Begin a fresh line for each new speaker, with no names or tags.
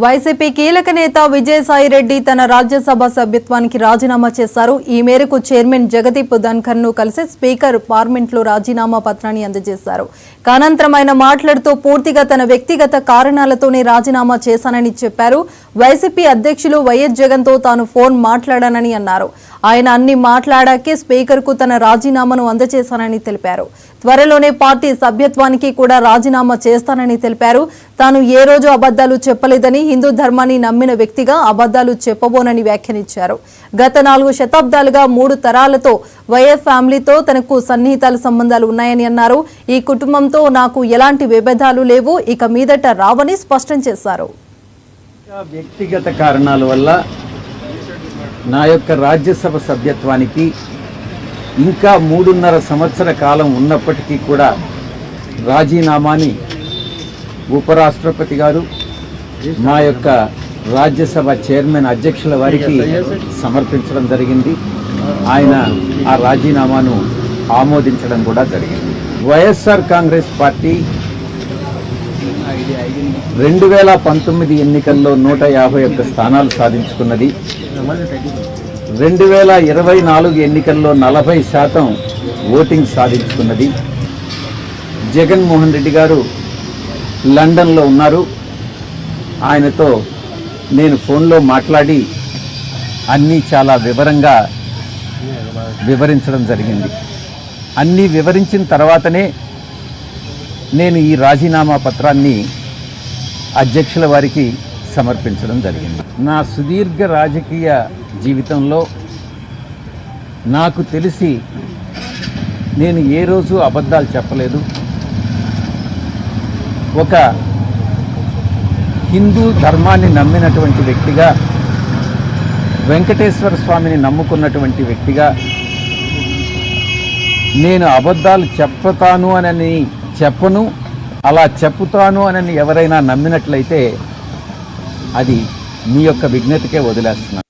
YCP కీలక నేత విజయసాయిరెడ్డి తన రాజ్యసభ సభ్యత్వానికి రాజీనామా చేశారు. ఈ మేరకు చైర్మన్ జగదీప్ ధన్కర్ ను కలిసి స్పీకర్ పార్లమెంట్లో రాజీనామా పత్రాన్ని అందజేశారు. అనంతరం ఆయన మాట్లాడుతూ పూర్తిగా తన వ్యక్తిగత కారణాలతోనే రాజీనామా చేశానని చెప్పారు. వైసీపీ అధ్యక్షులు వైఎస్ జగన్ తో తాను ఫోన్ మాట్లాడానని అన్నారు. ఆయన అన్ని మాట్లాడాకే స్పీకర్ కు తన రాజీనామాను అందజేశానని తెలిపారు. త్వరలోనే పార్టీ సభ్యత్వానికి కూడా రాజీనామా చేస్తానని తెలిపారు. తాను ఏ రోజు అబద్ధాలు చెప్పలేదని, హిందూ ధర్మాన్ని నమ్మిన వ్యక్తిగా అబద్ధాలు చెప్పబోనని వ్యాఖ్యానించారు. గత 4 శతాబ్దాలుగా 3 తరాలతో వైఎస్ ఫ్యామిలీతో తనకు సన్నిహితాల సంబంధాలు ఉన్నాయని అన్నారు. ఈ కుటుంబంతో నాకు ఎలాంటి విభేదాలు లేవు, ఇక మీదట రావని స్పష్టం చేశారు.
వ్యక్తిగత కారణాల వల్ల నా యొక్క రాజ్యసభ సభ్యత్వానికి ఇంకా 3.5 సంవత్సర కాలం ఉన్నప్పటికీ కూడా రాజీనామాని ఉపరాష్ట్రపతి గారు మా యొక్క రాజ్యసభ చైర్మన్ అధ్యక్షుల వారికి సమర్పించడం జరిగింది. ఆయన ఆ రాజీనామాను ఆమోదించడం కూడా జరిగింది. వైఎస్ఆర్ కాంగ్రెస్ పార్టీ 2019 ఎన్నికల్లో 151 స్థానాలు సాధించుకున్నది. 2024 ఎన్నికల్లో 40% ఓటింగ్ సాధించుకున్నది. జగన్మోహన్ రెడ్డి గారు లండన్లో ఉన్నారు. ఆయనతో నేను ఫోన్లో మాట్లాడి అన్నీ చాలా వివరంగా వివరించడం జరిగింది. అన్నీ వివరించిన తర్వాతనే నేను ఈ రాజీనామా పత్రాన్ని అధ్యక్షుల వారికి సమర్పించడం జరిగింది. నా సుదీర్ఘ రాజకీయ జీవితంలో నాకు తెలిసి నేను ఏ రోజు అబద్ధాలు చెప్పలేదు. ఒక హిందూ ధర్మాన్ని నమ్మినటువంటి వ్యక్తిగా, వెంకటేశ్వర స్వామిని నమ్ముకున్నటువంటి వ్యక్తిగా నేను అబద్ధాలు చెప్తాను అని చెప్పను. అలా చెప్పుతాను అని ఎవరైనా నమ్మినట్లయితే అది మీ యొక్క విజ్ఞతకే వదిలేస్తున్నాను.